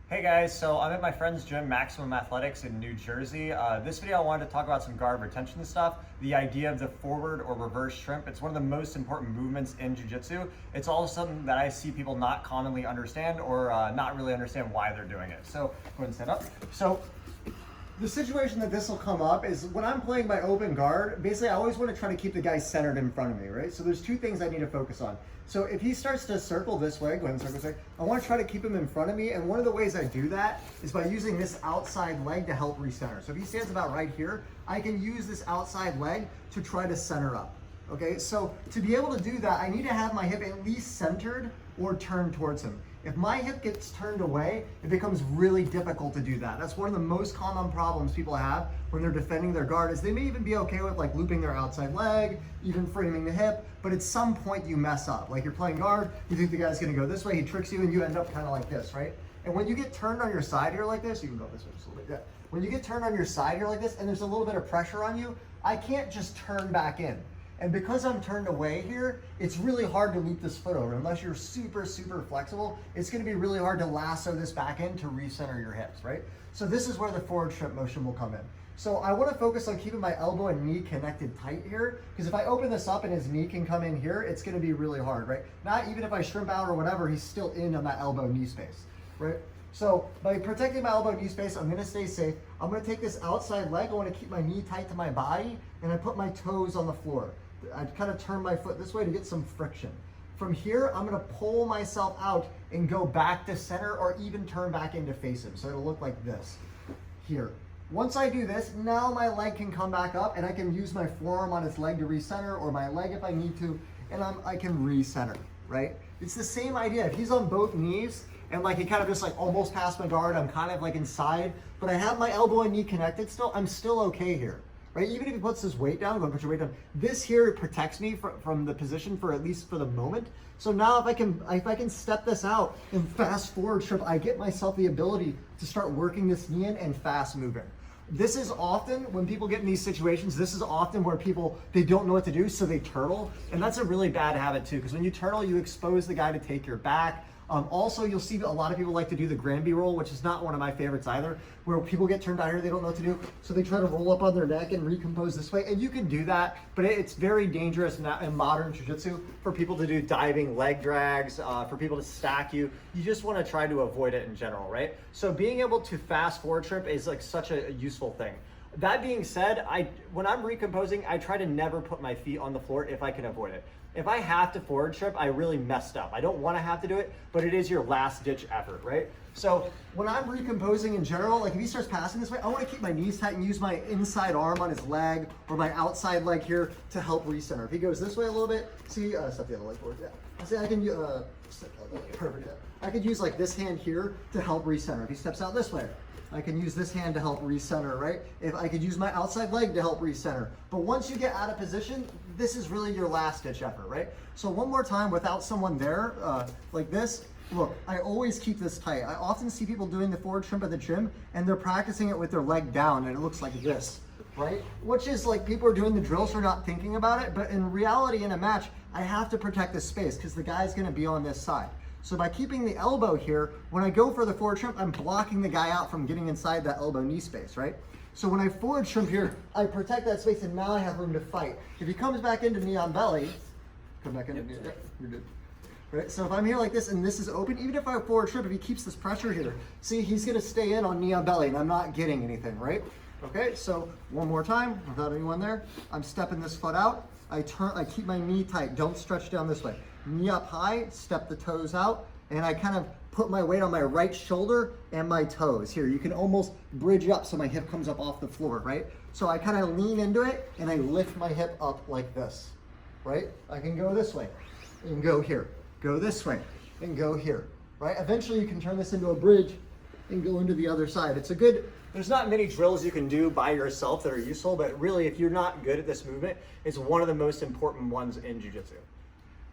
Hey guys, so I'm at my friend's gym, Maximum Athletics in New Jersey. This video I wanted to talk about some guard retention stuff, the idea of the forward or reverse shrimp. It's one of the most important movements in jiu-jitsu. It's also something that I see people not commonly understand or not really understand why they're doing it. So go ahead and stand up. So the situation that this will come up is when I'm playing my open guard, basically I always want to try to keep the guy centered in front of me, right? So there's two things I need to focus on. So if he starts to circle this way, go ahead and circle this way, I want to try to keep him in front of me. And one of the ways I do that is by using this outside leg to help recenter. So if he stands about right here, I can use this outside leg to try to center up. Okay, so to be able to do that, I need to have my hip at least centered or turned towards him. If my hip gets turned away, it becomes really difficult to do that. That's one of the most common problems people have when they're defending their guard is they may even be okay with like looping their outside leg, even framing the hip, but at some point you mess up. Like you're playing guard, you think the guy's gonna go this way, he tricks you and you end up kind of like this, right? And when you get turned on your side here like this, you can go this way just a little bit, yeah. When you get turned on your side here like this and there's a little bit of pressure on you, I can't just turn back in. And because I'm turned away here, it's really hard to loop this foot over. Unless you're super, super flexible, it's gonna be really hard to lasso this back in to recenter your hips, right? So this is where the forward shrimp motion will come in. So I wanna focus on keeping my elbow and knee connected tight here, because if I open this up and his knee can come in here, it's gonna be really hard, right? Not even if I shrimp out or whatever, he's still in on that elbow knee space, right? So by protecting my elbow knee space, I'm gonna stay safe. I'm gonna take this outside leg, I wanna keep my knee tight to my body, and I put my toes on the floor. I kind of turn my foot this way to get some friction. From here, I'm gonna pull myself out and go back to center or even turn back in to face him. So it'll look like this here. Once I do this, now my leg can come back up and I can use my forearm on his leg to recenter or my leg if I need to, and I can recenter, right? It's the same idea. If he's on both knees and like he kind of just like almost past my guard, I'm kind of like inside, but I have my elbow and knee connected still, I'm still okay here. Right? Even if he puts his weight down, go put your weight down. This here protects me from the position for at least for the moment. So now if I can step this out and fast forward shrimp, I get myself the ability to start working this knee in and fast moving. This is often when people get in these situations, this is often where they don't know what to do, so they turtle. And that's a really bad habit too, because when you turtle, you expose the guy to take your back. Also, you'll see a lot of people like to do the Granby roll, which is not one of my favorites either, where people get turned out here, they don't know what to do, so they try to roll up on their neck and recompose this way, and you can do that, but it's very dangerous in modern jiu-jitsu for people to do diving leg drags, for people to stack you. You just want to try to avoid it in general, right? So being able to fast forward shrimp is like such a useful thing. That being said, when I'm recomposing, I try to never put my feet on the floor if I can avoid it. If I have to forward shrimp, I really messed up. I don't want to have to do it, but it is your last ditch effort, right? So when I'm recomposing in general, like if he starts passing this way, I want to keep my knees tight and use my inside arm on his leg or my outside leg here to help recenter. If he goes this way a little bit, see, step the other leg forward, yeah. See, I can, perfect, yeah. I could use like this hand here to help recenter. If he steps out this way, I can use this hand to help recenter, right? If I could use my outside leg to help recenter. But once you get out of position, this is really your last ditch effort, right? So one more time without someone there, like this, look, I always keep this tight. I often see people doing the forward shrimp at the gym and they're practicing it with their leg down and it looks like this, right? Which is like people are doing the drills, they're not thinking about it, but in reality in a match, I have to protect this space because the guy's gonna be on this side. So by keeping the elbow here, when I go for the forward shrimp, I'm blocking the guy out from getting inside that elbow knee space, right? So when I forward shrimp here, I protect that space and now I have room to fight. If he comes back into knee on belly, come back into knee, you're good. Right? So if I'm here like this and this is open, even if I forward shrimp, if he keeps this pressure here, see, he's gonna stay in on knee on belly and I'm not getting anything, right? Okay, so one more time, without anyone there, I'm stepping this foot out. I keep my knee tight, don't stretch down this way. Knee up high, step the toes out, and I kind of put my weight on my right shoulder and my toes. Here, you can almost bridge up so my hip comes up off the floor, right? So I kind of lean into it and I lift my hip up like this, right? I can go this way and go here, go this way and go here, right? Eventually you can turn this into a bridge and go into the other side. There's not many drills you can do by yourself that are useful, but really if you're not good at this movement, it's one of the most important ones in jiu-jitsu.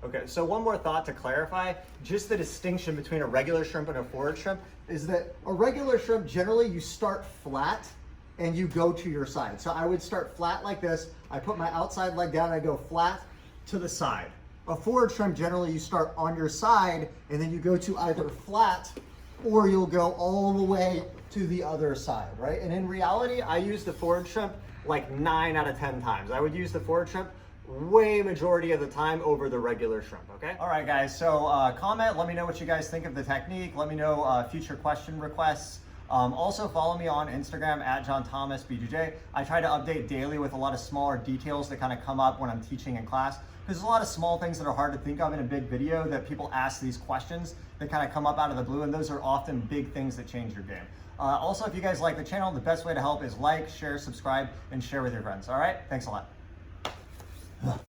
Okay, so one more thought to clarify, just the distinction between a regular shrimp and a forward shrimp is that a regular shrimp, generally you start flat and you go to your side. So I would start flat like this, I put my outside leg down, I go flat to the side. A forward shrimp, generally you start on your side and then you go to either flat or you'll go all the way to the other side, right? And in reality, I use the forward shrimp like 9 out of 10 times. I would use the forward shrimp way majority of the time over the regular shrimp, okay? All right, guys, so comment, let me know what you guys think of the technique. Let me know future question requests. Also follow me on Instagram at JohnThomasBJJ. I try to update daily with a lot of smaller details that kind of come up when I'm teaching in class. There's a lot of small things that are hard to think of in a big video that people ask these questions that kind of come up out of the blue, and those are often big things that change your game. Also, if you guys like the channel, the best way to help is like, share, subscribe, and share with your friends. All right, thanks a lot.